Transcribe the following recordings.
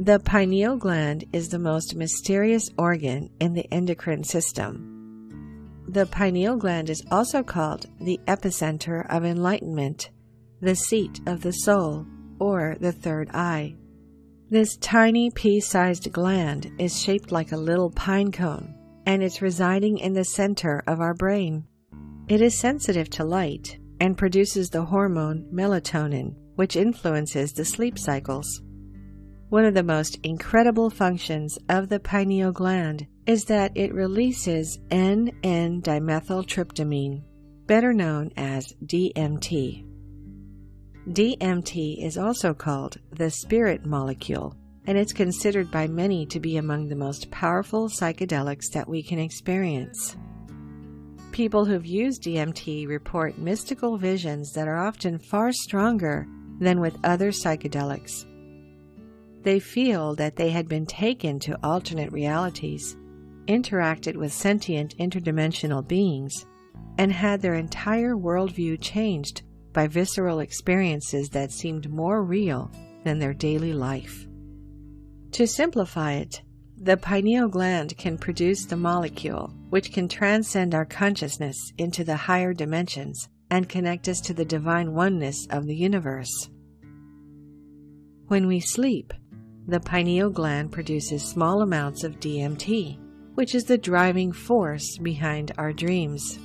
The pineal gland is the most mysterious organ in the endocrine system. The pineal gland is also called the epicenter of enlightenment, the seat of the soul, or the third eye. This tiny pea-sized gland is shaped like a little pine cone, and it's residing in the center of our brain. It is sensitive to light and produces the hormone melatonin, which influences the sleep cycles. One of the most incredible functions of the pineal gland is that it releases N,N-dimethyltryptamine, better known as DMT. DMT is also called the spirit molecule, and it's considered by many to be among the most powerful psychedelics that we can experience. People who've used DMT report mystical visions that are often far stronger than with other psychedelics. They feel that they had been taken to alternate realities, interacted with sentient interdimensional beings, and had their entire worldview changed by visceral experiences that seemed more real than their daily life. To simplify it, the pineal gland can produce the molecule which can transcend our consciousness into the higher dimensions and connect us to the divine oneness of the universe. When we sleep, the pineal gland produces small amounts of DMT, which is the driving force behind our dreams.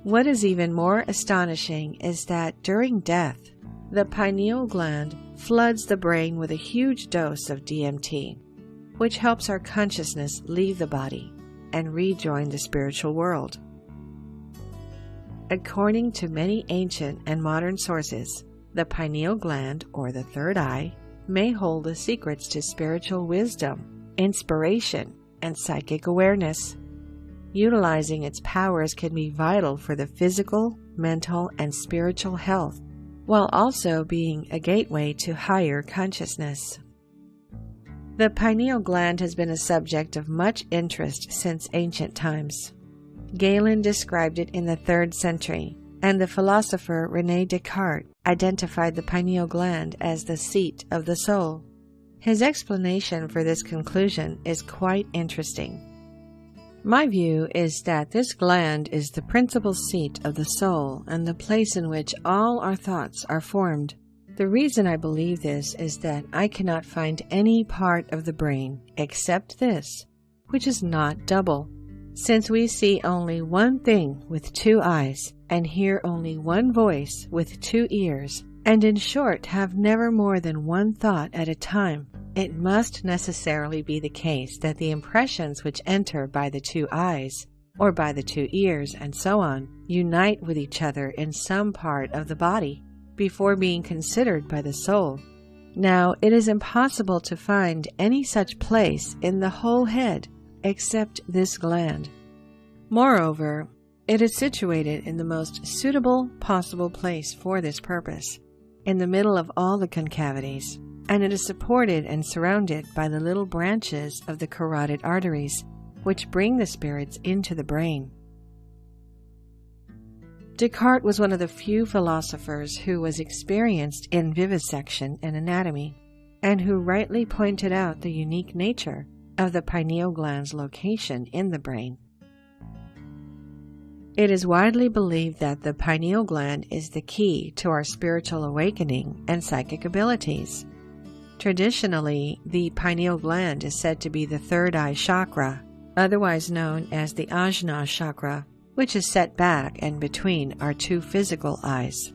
What is even more astonishing is that during death, the pineal gland floods the brain with a huge dose of DMT, which helps our consciousness leave the body and rejoin the spiritual world. According to many ancient and modern sources, the pineal gland, or the third eye, may hold the secrets to spiritual wisdom, inspiration, and psychic awareness. Utilizing its powers can be vital for the physical, mental, and spiritual health, while also being a gateway to higher consciousness. The pineal gland has been a subject of much interest since ancient times. Galen described it in the 3rd century, and the philosopher René Descartes identified the pineal gland as the seat of the soul. His explanation for this conclusion is quite interesting. My view is that this gland is the principal seat of the soul and the place in which all our thoughts are formed. The reason I believe this is that I cannot find any part of the brain except this, which is not double. Since we see only one thing with 2 eyes, and hear only one voice with 2 ears, and in short have never more than one thought at a time, it must necessarily be the case that the impressions which enter by the 2 eyes, or by the 2 ears, and so on, unite with each other in some part of the body, before being considered by the soul. Now, it is impossible to find any such place in the whole head, except this gland. Moreover, it is situated in the most suitable possible place for this purpose, in the middle of all the concavities, and it is supported and surrounded by the little branches of the carotid arteries, which bring the spirits into the brain. Descartes was one of the few philosophers who was experienced in vivisection and anatomy, and who rightly pointed out the unique nature of the pineal gland's location in the brain. It is widely believed that the pineal gland is the key to our spiritual awakening and psychic abilities. Traditionally, the pineal gland is said to be the third eye chakra, otherwise known as the Ajna chakra, which is set back and between our 2 physical eyes.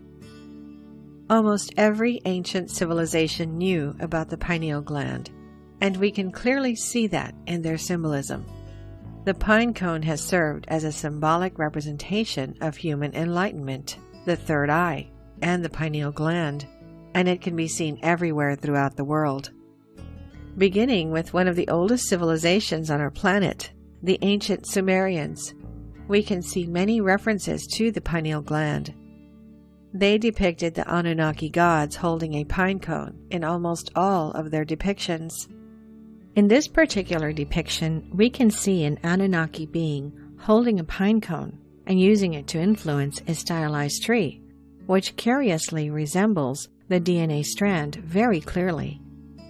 Almost every ancient civilization knew about the pineal gland, and we can clearly see that in their symbolism. The pine cone has served as a symbolic representation of human enlightenment, the third eye, and the pineal gland, and it can be seen everywhere throughout the world. Beginning with one of the oldest civilizations on our planet, the ancient Sumerians, we can see many references to the pineal gland. They depicted the Anunnaki gods holding a pine cone in almost all of their depictions. In this particular depiction, we can see an Anunnaki being holding a pine cone and using it to influence a stylized tree, which curiously resembles the DNA strand very clearly,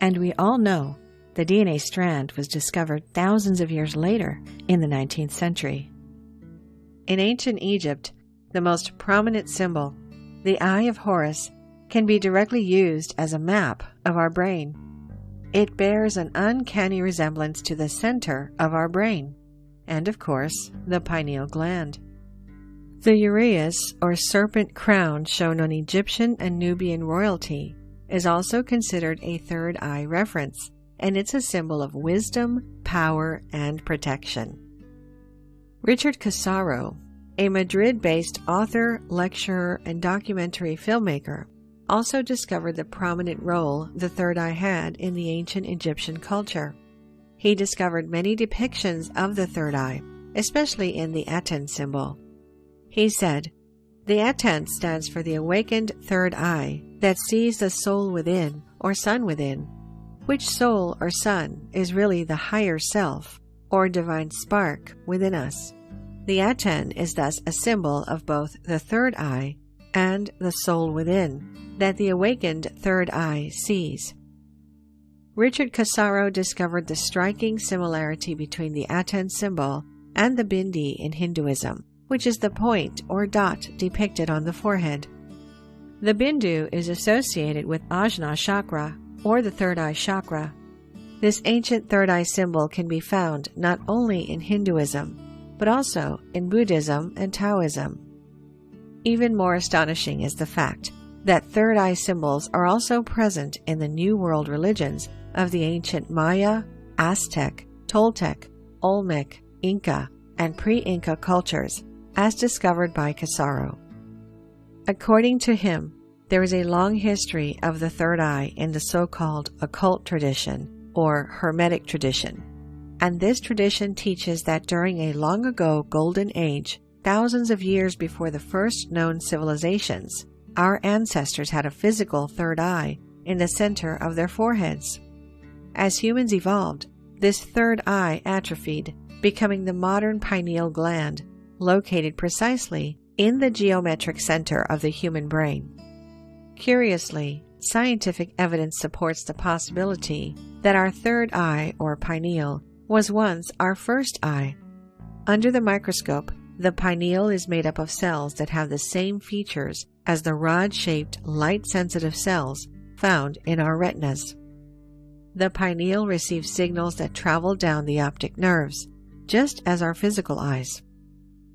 And we all know the DNA strand was discovered thousands of years later in the 19th century. In ancient Egypt, the most prominent symbol, the Eye of Horus, can be directly used as a map of our brain. It bears an uncanny resemblance to the center of our brain, and of course, the pineal gland. The uraeus, or serpent crown shown on Egyptian and Nubian royalty, is also considered a third eye reference, and it's a symbol of wisdom, power, and protection. Richard Casaro, a Madrid-based author, lecturer, and documentary filmmaker, also discovered the prominent role the third eye had in the ancient Egyptian culture. He discovered many depictions of the third eye, especially in the Aten symbol. He said, "The Aten stands for the awakened third eye that sees the soul within, or sun within, which soul or sun is really the higher self, or divine spark within us. The Aten is thus a symbol of both the third eye and the soul within, that the awakened third eye sees." Richard Casaro discovered the striking similarity between the Aten symbol and the bindi in Hinduism, which is the point or dot depicted on the forehead. The bindu is associated with Ajna chakra, or the third eye chakra. This ancient third eye symbol can be found not only in Hinduism, but also in Buddhism and Taoism. Even more astonishing is the fact that third eye symbols are also present in the New World religions of the ancient Maya, Aztec, Toltec, Olmec, Inca, and pre-Inca cultures, as discovered by Casaro. According to him, there is a long history of the third eye in the so-called occult tradition, or Hermetic tradition, and this tradition teaches that during a long ago golden age, thousands of years before the first known civilizations, our ancestors had a physical third eye in the center of their foreheads. As humans evolved, this third eye atrophied, becoming the modern pineal gland, located precisely in the geometric center of the human brain. Curiously, scientific evidence supports the possibility that our third eye, or pineal, was once our first eye. Under the microscope, the pineal is made up of cells that have the same features as the rod-shaped, light-sensitive cells found in our retinas. The pineal receives signals that travel down the optic nerves, just as our physical eyes.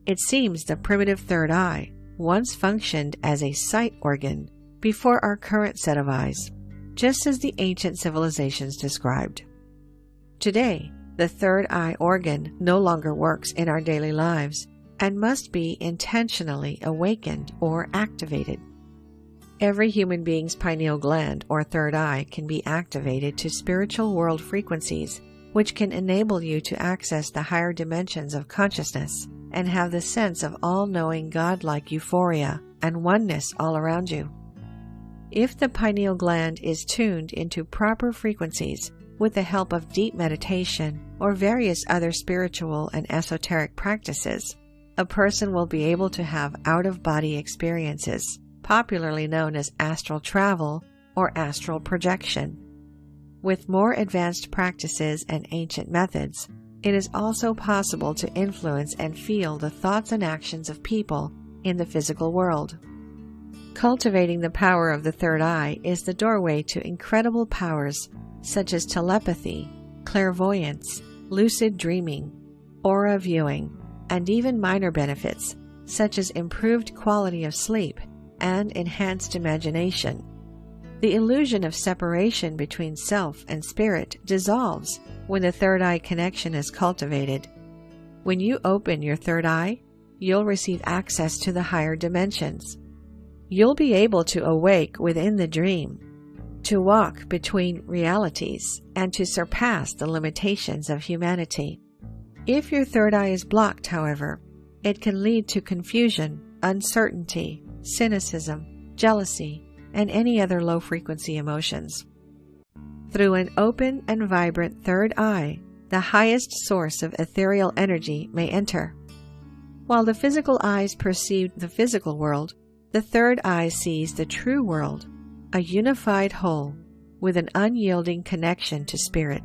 It seems the primitive third eye once functioned as a sight organ before our current set of eyes, just as the ancient civilizations described. Today, the third eye organ no longer works in our daily lives and must be intentionally awakened or activated. Every human being's pineal gland, or third eye, can be activated to spiritual world frequencies, which can enable you to access the higher dimensions of consciousness and have the sense of all-knowing godlike euphoria and oneness all around you. If the pineal gland is tuned into proper frequencies with the help of deep meditation or various other spiritual and esoteric practices, a person will be able to have out-of-body experiences, popularly known as astral travel or astral projection. With more advanced practices and ancient methods, it is also possible to influence and feel the thoughts and actions of people in the physical world. Cultivating the power of the third eye is the doorway to incredible powers such as telepathy, clairvoyance, lucid dreaming, aura viewing, and even minor benefits such as improved quality of sleep and enhanced imagination. The illusion of separation between self and spirit dissolves when the third eye connection is cultivated. When you open your third eye, you'll receive access to the higher dimensions. You'll be able to awake within the dream, to walk between realities, and to surpass the limitations of humanity. If your third eye is blocked, however, it can lead to confusion, uncertainty, cynicism, jealousy, and any other low-frequency emotions. Through an open and vibrant third eye, the highest source of ethereal energy may enter. While the physical eyes perceive the physical world, the third eye sees the true world, a unified whole, with an unyielding connection to spirit.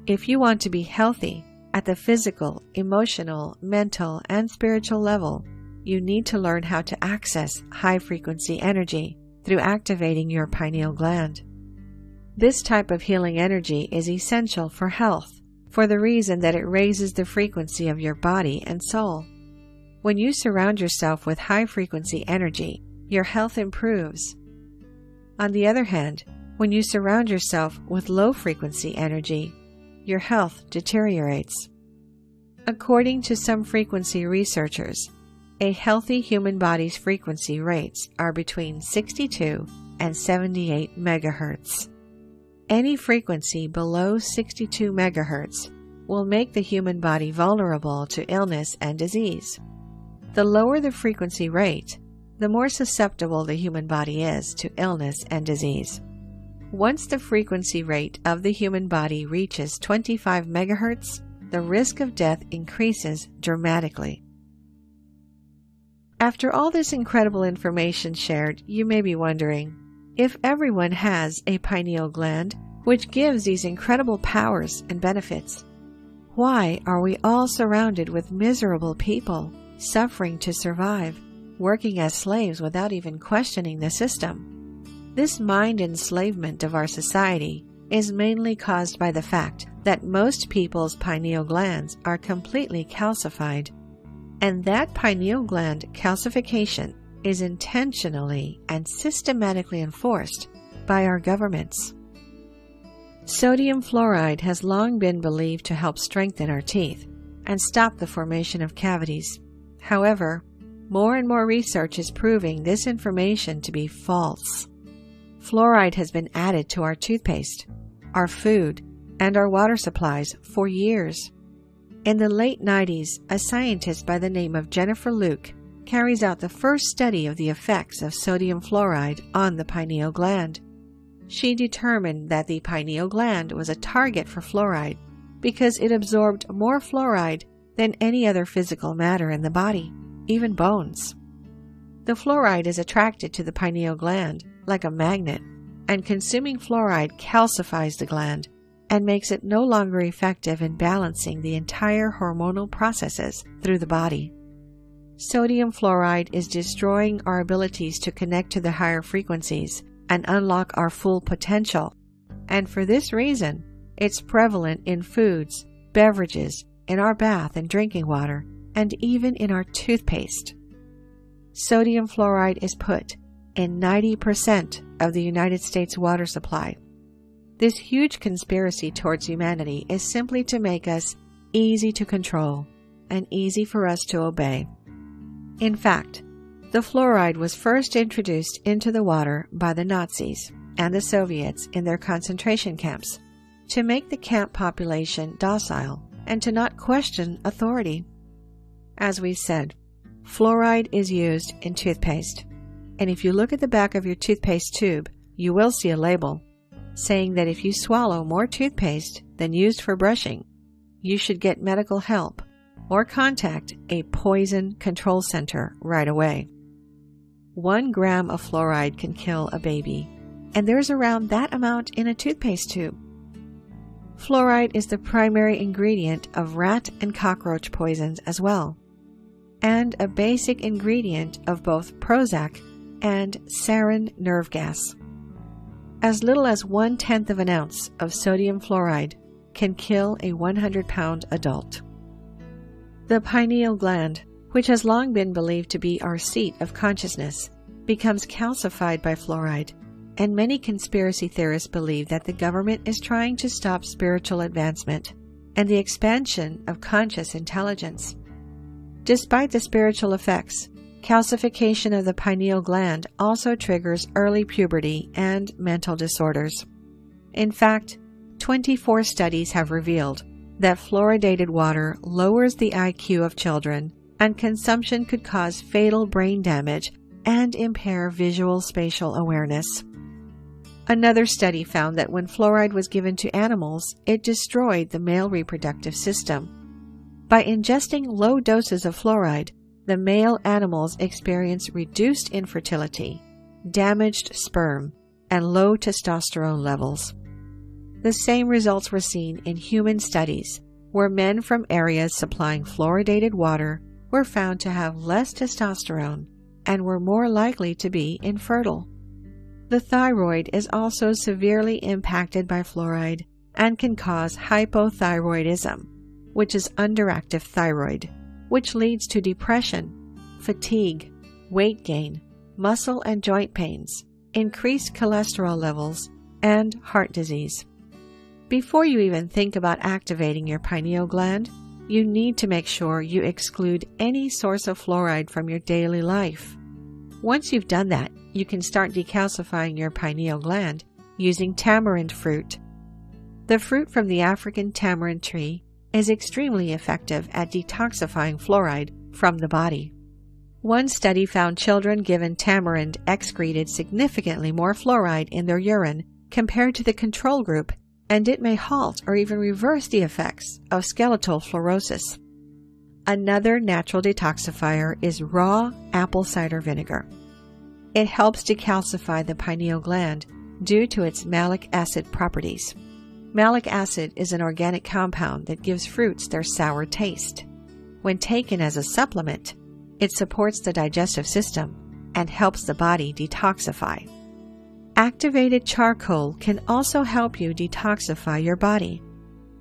If you want to be healthy at the physical, emotional, mental, and spiritual level, you need to learn how to access high-frequency energy through activating your pineal gland. This type of healing energy is essential for health, for the reason that it raises the frequency of your body and soul. When you surround yourself with high-frequency energy, your health improves. On the other hand, when you surround yourself with low-frequency energy, your health deteriorates. According to some frequency researchers, a healthy human body's frequency rates are between 62 and 78 megahertz. Any frequency below 62 megahertz will make the human body vulnerable to illness and disease. The lower the frequency rate, the more susceptible the human body is to illness and disease. Once the frequency rate of the human body reaches 25 megahertz, the risk of death increases dramatically. After all this incredible information shared, you may be wondering, if everyone has a pineal gland, which gives these incredible powers and benefits, why are we all surrounded with miserable people, suffering to survive, working as slaves without even questioning the system? This mind enslavement of our society is mainly caused by the fact that most people's pineal glands are completely calcified, and that pineal gland calcification is intentionally and systematically enforced by our governments. Sodium fluoride has long been believed to help strengthen our teeth and stop the formation of cavities. However, more and more research is proving this information to be false. Fluoride has been added to our toothpaste, our food, and our water supplies for years. In the late 90s, a scientist by the name of Jennifer Luke carries out the first study of the effects of sodium fluoride on the pineal gland. She determined that the pineal gland was a target for fluoride because it absorbed more fluoride than any other physical matter in the body, even bones. The fluoride is attracted to the pineal gland like a magnet, and consuming fluoride calcifies the gland and makes it no longer effective in balancing the entire hormonal processes through the body. Sodium fluoride is destroying our abilities to connect to the higher frequencies and unlock our full potential, and for this reason, it's prevalent in foods, beverages, in our bath and drinking water, and even in our toothpaste. Sodium fluoride is put in 90% of the United States water supply. This huge conspiracy towards humanity is simply to make us easy to control and easy for us to obey. In fact, the fluoride was first introduced into the water by the Nazis and the Soviets in their concentration camps to make the camp population docile and to not question authority. As we said, fluoride is used in toothpaste. And if you look at the back of your toothpaste tube, you will see a label saying that if you swallow more toothpaste than used for brushing, you should get medical help or contact a poison control center right away. 1 gram of fluoride can kill a baby, and there's around that amount in a toothpaste tube. Fluoride is the primary ingredient of rat and cockroach poisons as well, and a basic ingredient of both Prozac and sarin nerve gas. As little as 1/10 of an ounce of sodium fluoride can kill a 100-pound adult. The pineal gland, which has long been believed to be our seat of consciousness, becomes calcified by fluoride, and many conspiracy theorists believe that the government is trying to stop spiritual advancement and the expansion of conscious intelligence. Despite the spiritual effects, calcification of the pineal gland also triggers early puberty and mental disorders. In fact, 24 studies have revealed that fluoridated water lowers the IQ of children, and consumption could cause fatal brain damage and impair visual spatial awareness. Another study found that when fluoride was given to animals, it destroyed the male reproductive system. By ingesting low doses of fluoride, the male animals experience reduced infertility, damaged sperm, and low testosterone levels. The same results were seen in human studies, where men from areas supplying fluoridated water were found to have less testosterone and were more likely to be infertile. The thyroid is also severely impacted by fluoride and can cause hypothyroidism, which is underactive thyroid, which leads to depression, fatigue, weight gain, muscle and joint pains, increased cholesterol levels, and heart disease. Before you even think about activating your pineal gland, you need to make sure you exclude any source of fluoride from your daily life. Once you've done that, you can start decalcifying your pineal gland using tamarind fruit. The fruit from the African tamarind tree is extremely effective at detoxifying fluoride from the body. One study found children given tamarind excreted significantly more fluoride in their urine compared to the control group, and it may halt or even reverse the effects of skeletal fluorosis. Another natural detoxifier is raw apple cider vinegar. It helps decalcify the pineal gland due to its malic acid properties. Malic acid is an organic compound that gives fruits their sour taste. When taken as a supplement, it supports the digestive system and helps the body detoxify. Activated charcoal can also help you detoxify your body.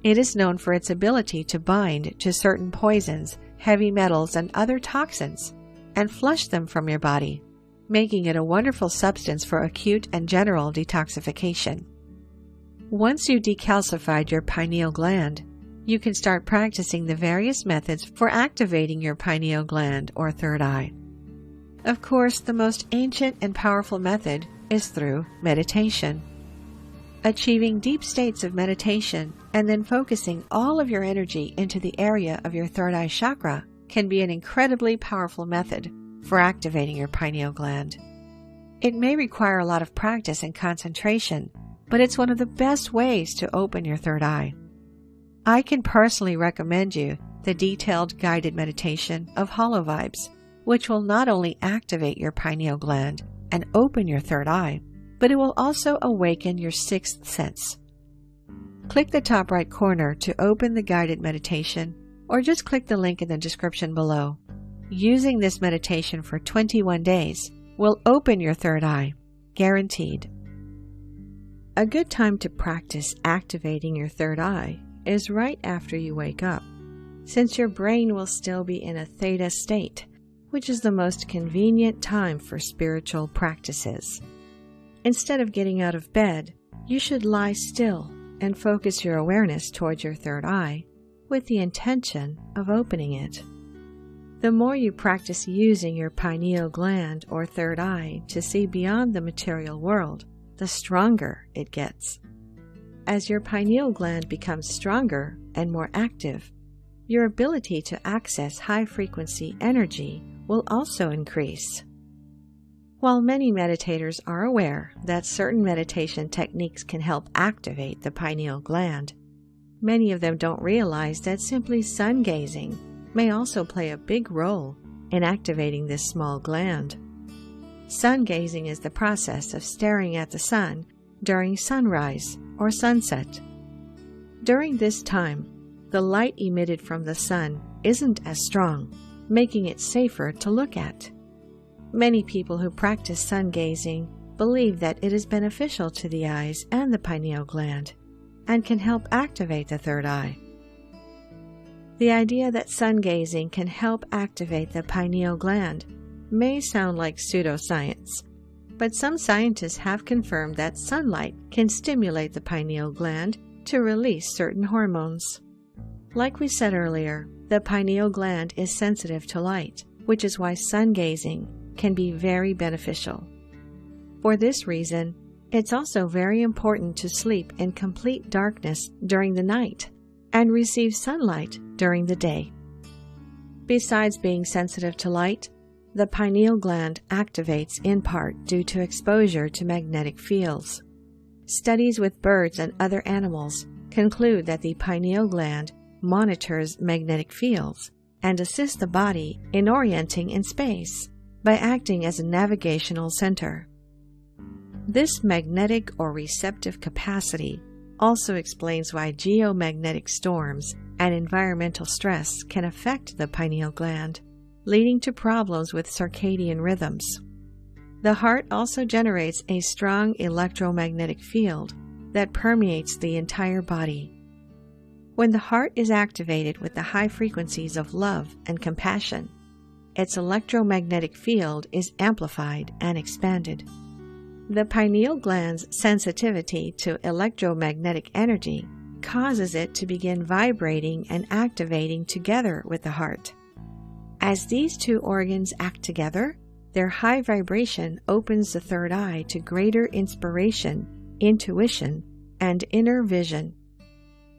It is known for its ability to bind to certain poisons, heavy metals, and other toxins, and flush them from your body, making it a wonderful substance for acute and general detoxification. Once you've decalcified your pineal gland, you can start practicing the various methods for activating your pineal gland or third eye. Of course, the most ancient and powerful method is through meditation. Achieving deep states of meditation and then focusing all of your energy into the area of your third eye chakra can be an incredibly powerful method for activating your pineal gland. It may require a lot of practice and concentration, but it's one of the best ways to open your third eye. I can personally recommend you the detailed guided meditation of Hollow Vibes, which will not only activate your pineal gland and open your third eye, but it will also awaken your sixth sense. Click the top right corner to open the guided meditation, or just click the link in the description below. Using this meditation for 21 days will open your third eye, guaranteed. A good time to practice activating your third eye is right after you wake up, since your brain will still be in a theta state, which is the most convenient time for spiritual practices. Instead of getting out of bed, you should lie still and focus your awareness towards your third eye with the intention of opening it. The more you practice using your pineal gland or third eye to see beyond the material world, the stronger it gets. As your pineal gland becomes stronger and more active, your ability to access high-frequency energy will also increase. While many meditators are aware that certain meditation techniques can help activate the pineal gland, many of them don't realize that simply sun gazing may also play a big role in activating this small gland. Sun gazing is the process of staring at the sun during sunrise or sunset. During this time, the light emitted from the sun isn't as strong, making it safer to look at. Many people who practice sun gazing believe that it is beneficial to the eyes and the pineal gland and can help activate the third eye. The idea that sun gazing can help activate the pineal gland may sound like pseudoscience, but some scientists have confirmed that sunlight can stimulate the pineal gland to release certain hormones. Like we said earlier, the pineal gland is sensitive to light, which is why sun gazing can be very beneficial. For this reason, it's also very important to sleep in complete darkness during the night and receive sunlight during the day. Besides being sensitive to light, the pineal gland activates in part due to exposure to magnetic fields. Studies with birds and other animals conclude that the pineal gland monitors magnetic fields and assists the body in orienting in space by acting as a navigational center. This magnetic or receptive capacity also explains why geomagnetic storms and environmental stress can affect the pineal gland, leading to problems with circadian rhythms. The heart also generates a strong electromagnetic field that permeates the entire body. When the heart is activated with the high frequencies of love and compassion, its electromagnetic field is amplified and expanded. The pineal gland's sensitivity to electromagnetic energy causes it to begin vibrating and activating together with the heart. As these two organs act together, their high vibration opens the third eye to greater inspiration, intuition, and inner vision.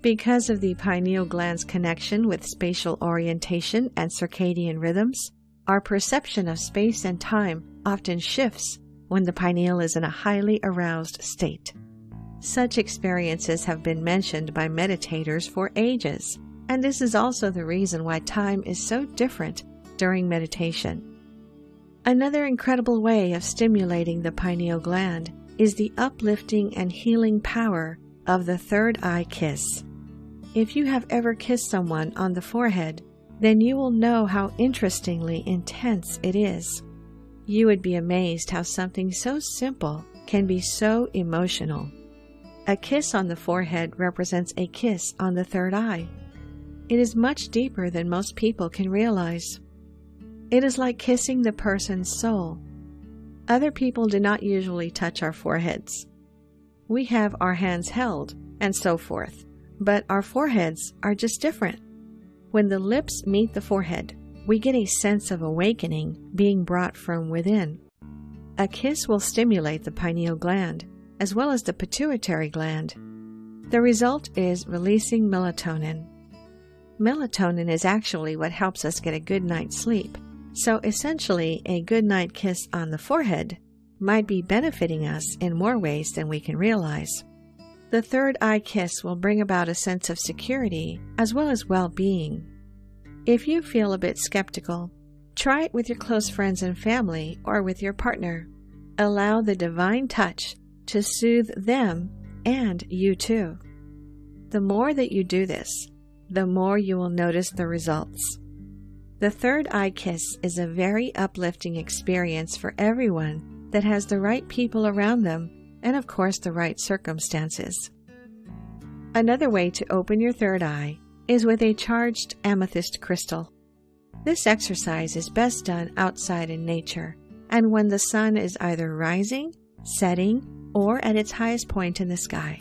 Because of the pineal gland's connection with spatial orientation and circadian rhythms, our perception of space and time often shifts when the pineal is in a highly aroused state. Such experiences have been mentioned by meditators for ages, and this is also the reason why time is so different during meditation. Another incredible way of stimulating the pineal gland is the uplifting and healing power of the third eye kiss. If you have ever kissed someone on the forehead, then you will know how interestingly intense it is. You would be amazed how something so simple can be so emotional. A kiss on the forehead represents a kiss on the third eye. It is much deeper than most people can realize. It is like kissing the person's soul. Other people do not usually touch our foreheads. We have our hands held, and so forth, but our foreheads are just different. When the lips meet the forehead, we get a sense of awakening being brought from within. A kiss will stimulate the pineal gland, as well as the pituitary gland. The result is releasing melatonin. Melatonin is actually what helps us get a good night's sleep. So essentially, a good night kiss on the forehead might be benefiting us in more ways than we can realize. The third eye kiss will bring about a sense of security as well as well-being. If you feel a bit skeptical, try it with your close friends and family or with your partner. Allow the divine touch to soothe them and you too. The more that you do this, the more you will notice the results. The third eye kiss is a very uplifting experience for everyone that has the right people around them and, of course, the right circumstances. Another way to open your third eye is with a charged amethyst crystal. This exercise is best done outside in nature and when the sun is either rising, setting, or at its highest point in the sky.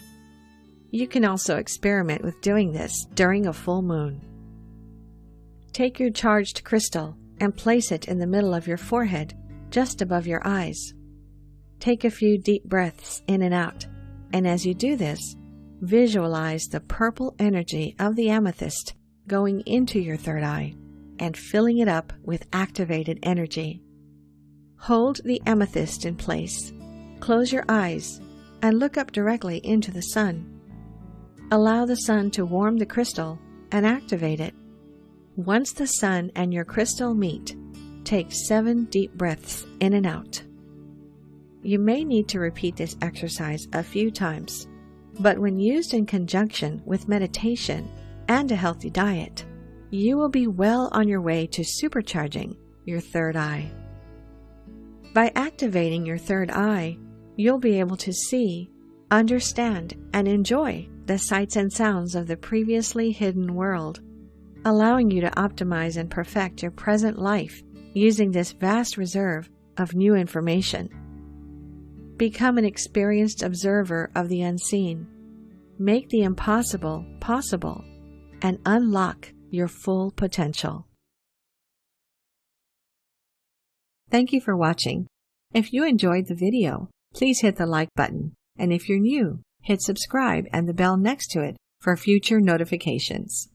You can also experiment with doing this during a full moon. Take your charged crystal and place it in the middle of your forehead, just above your eyes. Take a few deep breaths in and out, and as you do this, visualize the purple energy of the amethyst going into your third eye and filling it up with activated energy. Hold the amethyst in place, close your eyes, and look up directly into the sun. Allow the sun to warm the crystal and activate it. Once the sun and your crystal meet, take 7 deep breaths in and out. You may need to repeat this exercise a few times, but when used in conjunction with meditation and a healthy diet, you will be well on your way to supercharging your third eye. By activating your third eye, you'll be able to see, understand, and enjoy the sights and sounds of the previously hidden world, allowing you to optimize and perfect your present life using this vast reserve of new information. Become an experienced observer of the unseen. Make the impossible possible and unlock your full potential. Thank you for watching. If you enjoyed the video, please hit the like button, and if you're new, hit subscribe and the bell next to it for future notifications.